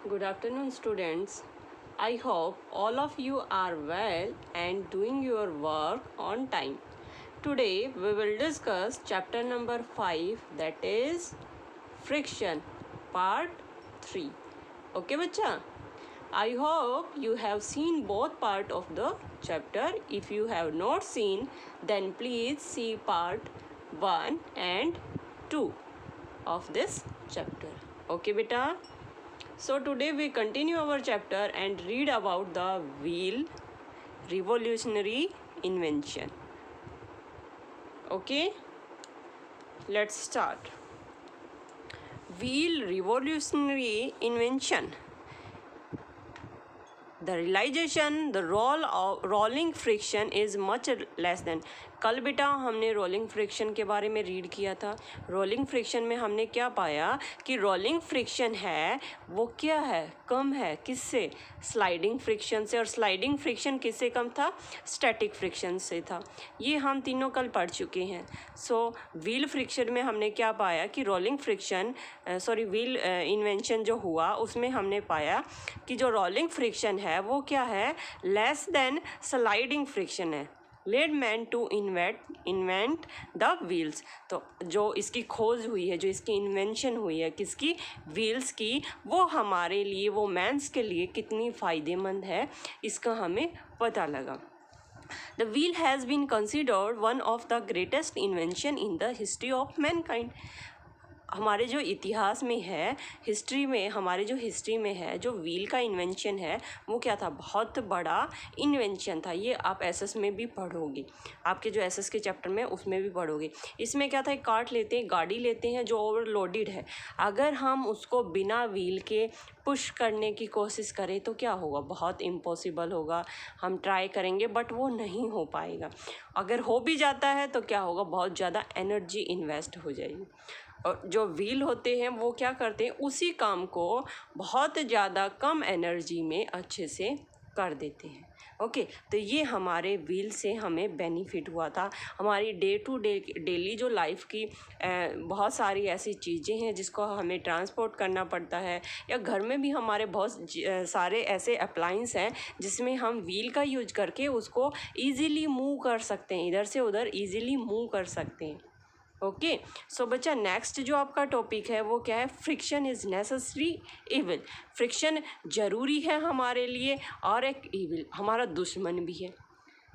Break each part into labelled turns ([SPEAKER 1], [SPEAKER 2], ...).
[SPEAKER 1] Good afternoon, students. I hope all of you are well and doing your work on time. Today we will discuss chapter number 5, that is friction, part 3. Okay, bacha? I hope you have seen both part of the chapter. If you have not seen, then please see part 1 and 2 of this chapter. Okay, beta? So today we continue our chapter and read about the wheel, revolutionary invention. Okay, let's start. Wheel, revolutionary invention. The realization, the role of rolling friction is much less than. कल बेटा हमने rolling friction के बारे में read किया था. Rolling friction में हमने क्या पाया कि रोलिंग फ्रिक्शन है वो क्या है, कम है किससे, स्लाइडिंग फ्रिक्शन से. और स्लाइडिंग फ्रिक्शन किससे कम था, स्टैटिक फ्रिक्शन से था. ये हम तीनों कल पढ़ चुके हैं. सो व्हील फ्रिक्शन में हमने क्या पाया कि रोलिंग फ्रिक्शन व्हील इन्वेंशन जो हुआ उसमें हमने पाया कि जो रोलिंग फ्रिक्शन है वो क्या है, लेस देन स्लाइडिंग फ्रिक्शन है. Led man to invent the wheels. तो जो इसकी खोज हुई है, जो इसकी इन्वेंशन हुई है किसकी, व्हील्स की, वो हमारे लिए, वो मैन्स के लिए कितनी फ़ायदेमंद है इसका हमें पता लगा. The wheel has been considered one of the greatest invention in the history of mankind. हमारे जो इतिहास में है, हिस्ट्री में, हमारे जो हिस्ट्री में है, जो व्हील का इन्वेंशन है वो क्या था, बहुत बड़ा इन्वेंशन था. ये आप एसएस में भी पढ़ोगे, आपके जो एसएस के चैप्टर में उसमें भी पढ़ोगे. इसमें क्या था, एक कार्ट लेते हैं, गाड़ी लेते हैं जो ओवरलोडेड है. अगर हम उसको बिना व्हील के पुश करने की कोशिश करें तो क्या होगा, बहुत इम्पॉसिबल होगा. हम ट्राई करेंगे बट वो नहीं हो पाएगा. अगर हो भी जाता है तो क्या होगा, बहुत ज़्यादा एनर्जी इन्वेस्ट हो जाएगी. और जो व्हील होते हैं वो क्या करते हैं, उसी काम को बहुत ज़्यादा कम एनर्जी में अच्छे से कर देते हैं. ओके, तो ये हमारे व्हील से हमें बेनिफिट हुआ था. हमारी डे टू डे डेली जो लाइफ की बहुत सारी ऐसी चीज़ें हैं जिसको हमें ट्रांसपोर्ट करना पड़ता है, या घर में भी हमारे बहुत सारे ऐसे अप्लाइंस हैं जिसमें हम व्हील का यूज करके उसको ईज़िली मूव कर सकते हैं, इधर से उधर ईज़िली मूव कर सकते हैं. ओके, सो बच्चा नेक्स्ट जो आपका टॉपिक है वो क्या है, friction is necessary evil. Friction ज़रूरी है हमारे लिए और एक इविल, हमारा दुश्मन भी है.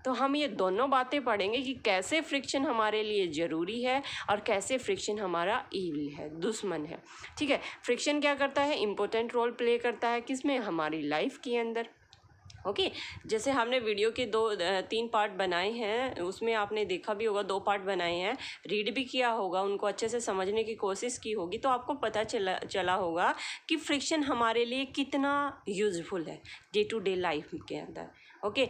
[SPEAKER 1] तो हम ये दोनों बातें पढ़ेंगे कि कैसे फ्रिक्शन हमारे लिए ज़रूरी है और कैसे फ्रिक्शन हमारा इविल है, दुश्मन है. ठीक है, फ्रिक्शन क्या करता है, इम्पोर्टेंट रोल प्ले करता है किसमें, हमारी लाइफ के अंदर. ओके, जैसे हमने वीडियो के 2-3 पार्ट बनाए हैं, उसमें आपने देखा भी होगा, 2 पार्ट बनाए हैं, रीड भी किया होगा, उनको अच्छे से समझने की कोशिश की होगी, तो आपको पता चला होगा कि फ्रिक्शन हमारे लिए कितना यूज़फुल है डे टू डे लाइफ के अंदर. ओके,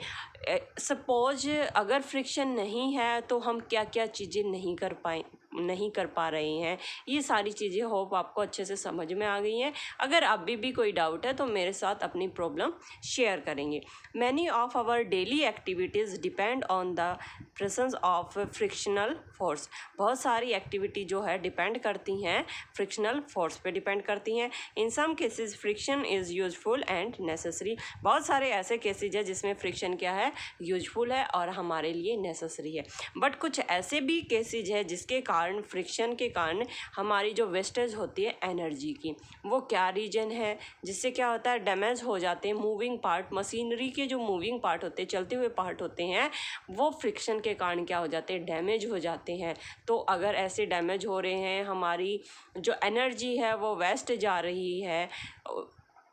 [SPEAKER 1] सपोज अगर फ्रिक्शन नहीं है तो हम क्या क्या चीज़ें नहीं कर पा रहे हैं. ये सारी चीज़ें होप आपको अच्छे से समझ में आ गई हैं. अगर अभी भी कोई डाउट है तो मेरे साथ अपनी प्रॉब्लम शेयर करेंगे. Many of our daily activities depend on the presence of frictional force. बहुत सारी एक्टिविटी जो है डिपेंड करती हैं फ्रिक्शनल फोर्स पे डिपेंड करती हैं. In some cases friction is useful and necessary. बहुत सारे ऐसे केसेज है जिसमें फ्रिक्शन क्या है, यूजफुल है और हमारे लिए नेसेसरी है. बट कुछ ऐसे भी केसेज है जिसके कारण, फ्रिक्शन के कारण हमारी जो वेस्टेज होती है एनर्जी की, वो क्या रीजन है, जिससे क्या होता है, डैमेज हो जाते हैं मूविंग पार्ट. मशीनरी के जो मूविंग पार्ट होते हैं, चलते हुए पार्ट होते हैं, वो फ्रिक्शन के कारण क्या हो जाते हैं, डैमेज हो जाते हैं. तो अगर ऐसे डैमेज हो रहे हैं, हमारी जो एनर्जी है वो वेस्ट जा रही है,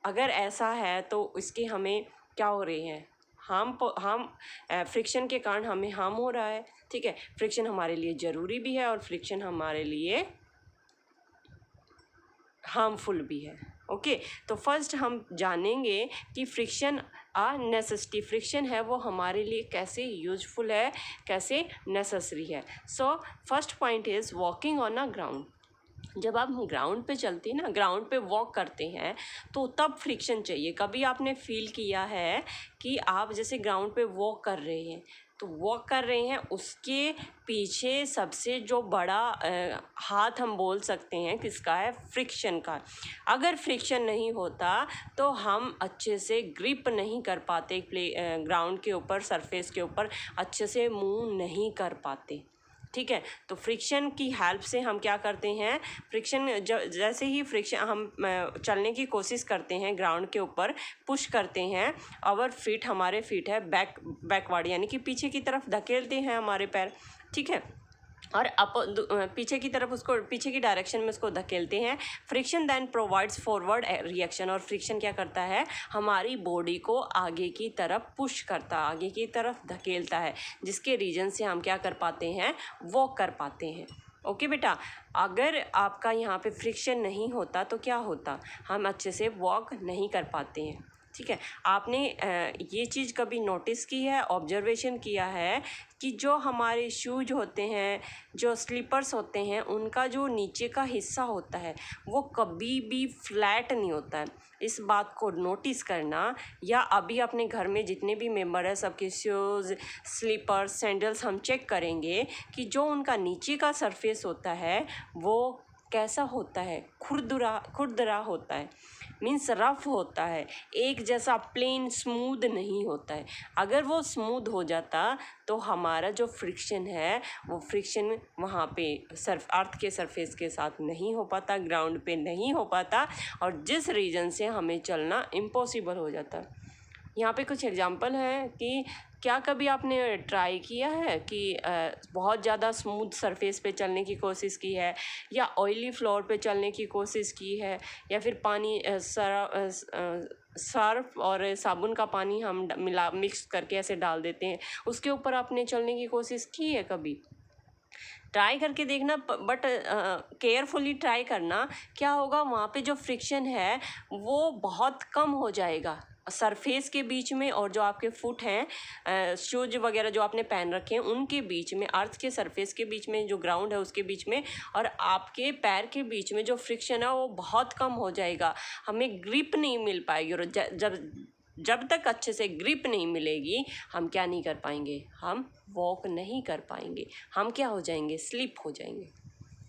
[SPEAKER 1] अगर ऐसा है तो इसके हमें क्या हो रहे हैं, हम फ्रिक्शन के कारण हमें हार्म हो रहा है. ठीक है, फ्रिक्शन हमारे लिए ज़रूरी भी है और फ्रिक्शन हमारे लिए हार्मफुल भी है. ओके, तो फर्स्ट हम जानेंगे कि फ्रिक्शन नेसेसिटी, फ्रिक्शन है वो हमारे लिए कैसे यूजफुल है, कैसे नेसेसरी है. So first point is walking on a ground. जब आप ग्राउंड पे चलते हैं ना, ग्राउंड पे वॉक करते हैं, तो तब फ्रिक्शन चाहिए. कभी आपने फील किया है कि आप जैसे ग्राउंड पे वॉक कर रहे हैं, तो वॉक कर रहे हैं, उसके पीछे सबसे जो बड़ा हाथ हम बोल सकते हैं किसका है, फ्रिक्शन का। अगर फ्रिक्शन नहीं होता तो हम अच्छे से ग्रिप नहीं कर पाते, ग्राउंड के ऊपर, सरफेस के ऊपर अच्छे से मूव नहीं कर पाते। ठीक है, तो फ्रिक्शन की हेल्प से हम क्या करते हैं, फ्रिक्शन जैसे ही फ्रिक्शन हम चलने की कोशिश करते हैं ग्राउंड के ऊपर, पुश करते हैं, आवर फीट, हमारे फीट है बैकवर्ड यानी कि पीछे की तरफ धकेलते हैं हमारे पैर। ठीक है, और पीछे की तरफ उसको, पीछे की डायरेक्शन में उसको धकेलते हैं। Friction then provides forward reaction, और फ्रिक्शन क्या करता है, हमारी बॉडी को आगे की तरफ पुश करता है, आगे की तरफ धकेलता है, जिसके रीजन से हम क्या कर पाते हैं, वॉक कर पाते हैं। ओके बेटा, अगर आपका यहाँ पे फ्रिक्शन नहीं होता तो क्या होता, हम अच्छे से वॉक नहीं कर पाते हैं। ठीक है, आपने ये चीज़ कभी नोटिस की है, ऑब्जर्वेशन किया है कि जो हमारे शूज होते हैं, जो स्लीपर्स होते हैं, उनका जो नीचे का हिस्सा होता है वो कभी भी फ्लैट नहीं होता है। इस बात को नोटिस करना, या अभी अपने घर में जितने भी मेंबर हैं सबके शूज़, स्लीपर्स, सैंडल्स हम चेक करेंगे कि जो उनका नीचे का सरफेस होता है वो कैसा होता है, खुरदरा होता है, मीन्स रफ होता है, एक जैसा प्लेन स्मूथ नहीं होता है। अगर वो स्मूथ हो जाता तो हमारा जो फ्रिक्शन है वो फ्रिक्शन वहाँ पे अर्थ के सरफेस के साथ नहीं हो पाता, ग्राउंड पे नहीं हो पाता, और जिस रीजन से हमें चलना इम्पॉसिबल हो जाता। यहाँ पे कुछ एग्जांपल है कि क्या कभी आपने ट्राई किया है कि बहुत ज़्यादा स्मूथ सरफेस पे चलने की कोशिश की है, या ऑयली फ्लोर पे चलने की कोशिश की है, या फिर पानी सर्फ और साबुन का पानी हम मिक्स करके ऐसे डाल देते हैं, उसके ऊपर आपने चलने की कोशिश की है कभी? ट्राई करके देखना, बट केयरफुली ट्राई करना। क्या होगा, वहाँ पे जो फ्रिक्शन है वो बहुत कम हो जाएगा सरफेस के बीच में, और जो आपके फुट हैं, शूज वगैरह जो आपने पहन रखे हैं उनके बीच में, अर्थ के सरफेस के बीच में, जो ग्राउंड है उसके बीच में और आपके पैर के बीच में जो फ्रिक्शन है वो बहुत कम हो जाएगा। हमें ग्रिप नहीं मिल पाएगी, और जब तक अच्छे से ग्रिप नहीं मिलेगी हम क्या नहीं कर पाएंगे, हम वॉक नहीं कर पाएंगे, हम क्या हो जाएंगे, स्लिप हो जाएंगे।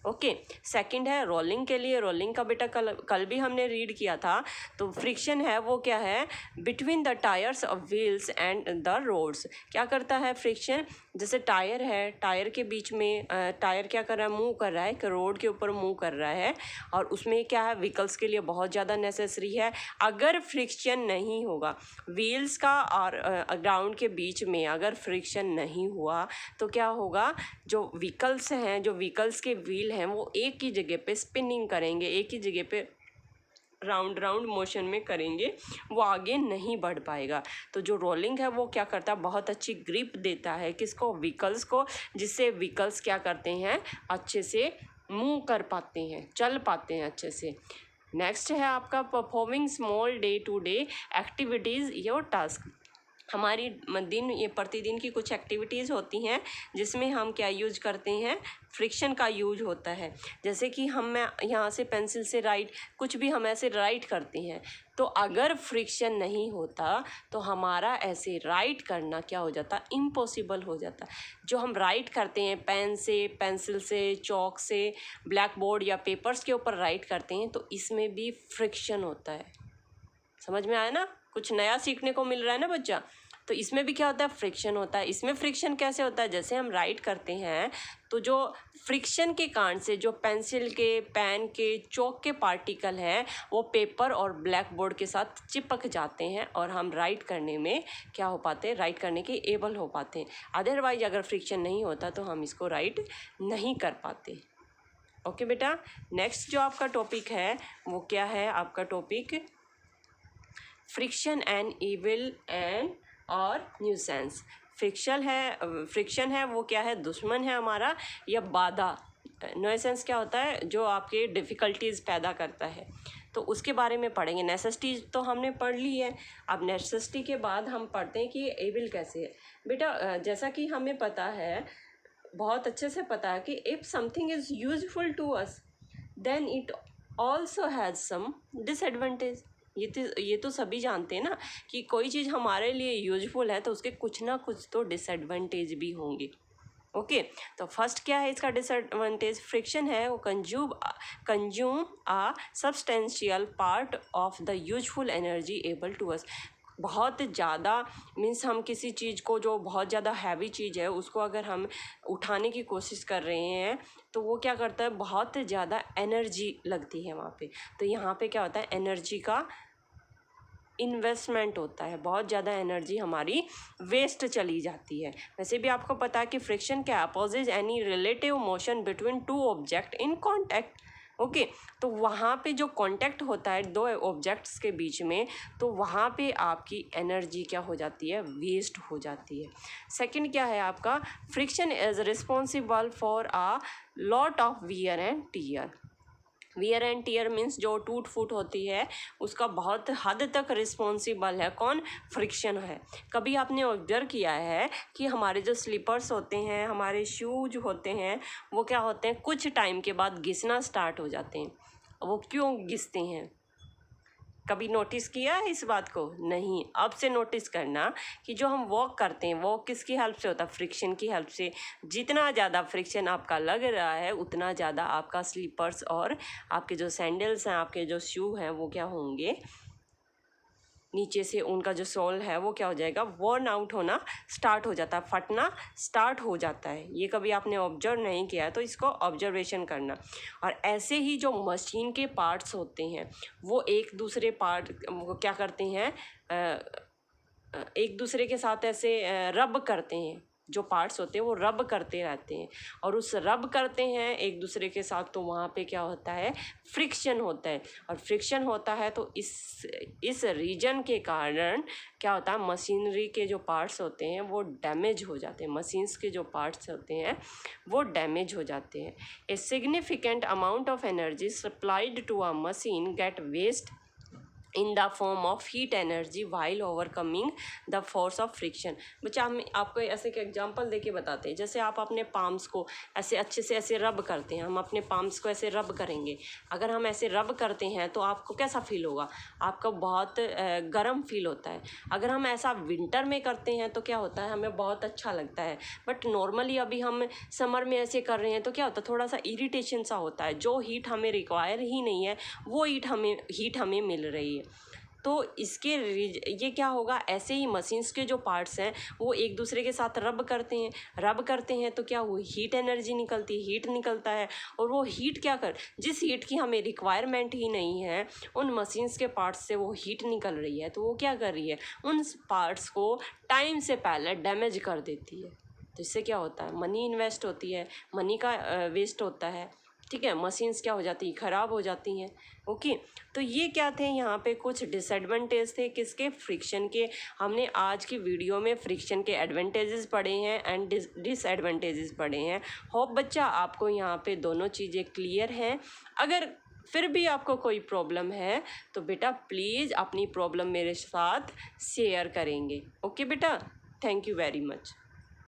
[SPEAKER 1] ओके, सेकंड है रोलिंग के लिए। रोलिंग का बेटा कल भी हमने रीड किया था। तो फ्रिक्शन है वो क्या है, between the tyres of wheels and the roads. क्या करता है फ्रिक्शन, जैसे टायर है, टायर के बीच में टायर क्या कर रहा है, मूव कर रहा है, कि रोड के ऊपर मूव कर रहा है, और उसमें क्या है, व्हीकल्स के लिए बहुत ज़्यादा नेसेसरी है। अगर फ्रिक्शन नहीं होगा व्हील्स का और ग्राउंड के बीच में, अगर फ्रिक्शन नहीं हुआ तो क्या होगा, जो व्हीकल्स हैं, जो व्हीकल्स के व्हील हैं वो एक ही जगह पे स्पिनिंग करेंगे, एक ही जगह पे राउंड मोशन में करेंगे, वो आगे नहीं बढ़ पाएगा। तो जो रोलिंग है वो क्या करता है, बहुत अच्छी ग्रिप देता है किसको, व्हीकल्स को, जिससे व्हीकल्स क्या करते हैं, अच्छे से मूव कर पाते हैं, चल पाते हैं अच्छे से। नेक्स्ट है आपका performing small day to day activities your task. हमारी ये प्रतिदिन की कुछ एक्टिविटीज़ होती हैं जिसमें हम क्या यूज करते हैं, फ्रिक्शन का यूज होता है। जैसे कि हम यहाँ से पेंसिल से कुछ भी हम ऐसे राइट करते हैं, तो अगर फ्रिक्शन नहीं होता तो हमारा ऐसे राइट करना क्या हो जाता, इम्पॉसिबल हो जाता। जो हम राइट करते हैं पेन से, पेंसिल से, चॉक से, ब्लैक बोर्ड या पेपर्स के ऊपर राइट करते हैं, तो इसमें भी फ्रिक्शन होता है। समझ में आया ना, कुछ नया सीखने को मिल रहा है ना बच्चा। तो इसमें भी क्या होता है, फ्रिक्शन होता है। इसमें फ्रिक्शन कैसे होता है, जैसे हम राइट करते हैं तो जो फ्रिक्शन के कारण से जो पेंसिल के, पेन के, चॉक के पार्टिकल हैं वो पेपर और ब्लैक बोर्ड के साथ चिपक जाते हैं, और हम राइट करने में क्या हो पाते हैं, राइट करने के एबल हो पाते हैं। अदरवाइज अगर फ्रिक्शन नहीं होता तो हम इसको राइट नहीं कर पाते। ओके बेटा, नेक्स्ट जो आपका टॉपिक है वो क्या है, आपका topic friction and evil and और न्यूसेंस। फ्रिक्शन है वो क्या है, दुश्मन है हमारा या बाधा। न्यूसेंस क्या होता है, जो आपके डिफ़िकल्टीज़ पैदा करता है। तो उसके बारे में पढ़ेंगे। नेसेसिटी तो हमने पढ़ ली है, अब नेसेसिटी के बाद हम पढ़ते हैं कि एविल कैसे है। बेटा जैसा कि हमें पता है, बहुत अच्छे से पता है कि if something is useful to us then it also has some disadvantage. ये तो सभी जानते हैं ना कि कोई चीज़ हमारे लिए यूजफुल है तो उसके कुछ ना कुछ तो डिसएडवांटेज भी होंगे। ओके, तो फर्स्ट क्या है इसका डिसएडवांटेज? फ्रिक्शन है वो consume a substantial part of the useful energy able to us. बहुत ज़्यादा मीन्स हम किसी चीज़ को, जो बहुत ज़्यादा हैवी चीज़ है, उसको अगर हम उठाने की कोशिश कर रहे हैं तो वो क्या करता है, बहुत ज़्यादा एनर्जी लगती है वहाँ पे। तो यहाँ पे क्या होता है, एनर्जी का इन्वेस्टमेंट होता है, बहुत ज़्यादा एनर्जी हमारी वेस्ट चली जाती है। वैसे भी आपको पता है कि फ्रिक्शन क्या opposes any relative motion between two object in contact. Okay, तो वहाँ पे जो कांटेक्ट होता है दो ऑब्जेक्ट्स के बीच में, तो वहाँ पे आपकी एनर्जी क्या हो जाती है, वेस्ट हो जाती है। सेकंड क्या है आपका, friction is responsible for a lot of wear and tear. Wear and tear means जो टूट फूट होती है उसका बहुत हद तक रिस्पॉन्सिबल है कौन, फ्रिक्शन है। कभी आपने ऑब्जर्व किया है कि हमारे जो स्लीपर्स होते हैं, हमारे शूज होते हैं, वो क्या होते हैं, कुछ टाइम के बाद घिसना स्टार्ट हो जाते हैं। वो क्यों घिसते हैं, कभी नोटिस किया है इस बात को? नहीं। अब से नोटिस करना कि जो हम वॉक करते हैं वो किसकी हेल्प से होता है, फ्रिक्शन की हेल्प से। जितना ज़्यादा फ्रिक्शन आपका लग रहा है उतना ज़्यादा आपका स्लीपर्स और आपके जो सैंडल्स हैं, आपके जो शू हैं, वो क्या होंगे, नीचे से उनका जो सोल है वो क्या हो जाएगा, वर्न आउट होना स्टार्ट हो जाता है, फटना स्टार्ट हो जाता है। ये कभी आपने ऑब्जर्व नहीं किया तो इसको ऑब्जर्वेशन करना। और ऐसे ही जो मशीन के पार्ट्स होते हैं वो एक दूसरे पार्ट वो क्या करते हैं, एक दूसरे के साथ ऐसे रब करते हैं। जो पार्ट्स होते हैं वो रब करते रहते हैं, और उस रब करते हैं एक दूसरे के साथ, तो वहाँ पे क्या होता है, फ्रिक्शन होता है। और फ्रिक्शन होता है तो इस रीजन के कारण क्या होता है, मशीनरी के जो पार्ट्स होते हैं वो डैमेज हो जाते हैं, मशीन्स के जो पार्ट्स होते हैं वो डैमेज हो जाते हैं। A significant amount of energy supplied to a machine get waste in the form of heat energy while overcoming the force of friction. बच्चा हम आपको ऐसे एक एग्जांपल देके बताते हैं। जैसे आप अपने पाम्स को ऐसे अच्छे से ऐसे रब करते हैं, हम अपने पाम्स को ऐसे रब करेंगे। अगर हम ऐसे रब करते हैं तो आपको कैसा फील होगा, आपको बहुत गर्म फील होता है। अगर हम ऐसा विंटर में करते हैं तो क्या होता है, हमें बहुत अच्छा लगता है। बट नॉर्मली अभी हम समर में ऐसे कर रहे हैं तो क्या होता है, थोड़ा सा इरिटेशन सा होता है। जो हीट हमें रिक्वायर ही नहीं है वो हीट हमें मिल रही है। तो ये क्या होगा, ऐसे ही मशीन्स के जो पार्ट्स हैं वो एक दूसरे के साथ रब करते हैं तो क्या वो हीट एनर्जी निकलती है, हीट निकलता है। और वो हीट जिस हीट की हमें रिक्वायरमेंट ही नहीं है, उन मशीन्स के पार्ट्स से वो हीट निकल रही है, तो वो क्या कर रही है, उन पार्ट्स को टाइम से पहले डैमेज कर देती है। तो इससे क्या होता है, मनी इन्वेस्ट होती है, मनी का वेस्ट होता है। ठीक है, मशीन्स क्या हो जाती, ख़राब हो जाती हैं। ओके, तो ये क्या थे, यहाँ पे कुछ डिसएडवांटेज थे किसके, फ्रिक्शन के। हमने आज की वीडियो में फ्रिक्शन के एडवांटेजेस पढ़े हैं एंड डिसएडवांटेजेस पढ़े हैं। होप बच्चा आपको यहाँ पे दोनों चीज़ें क्लियर हैं। अगर फिर भी आपको कोई प्रॉब्लम है तो बेटा प्लीज़ अपनी प्रॉब्लम मेरे साथ शेयर करेंगे। ओके बेटा, थैंक यू वेरी मच।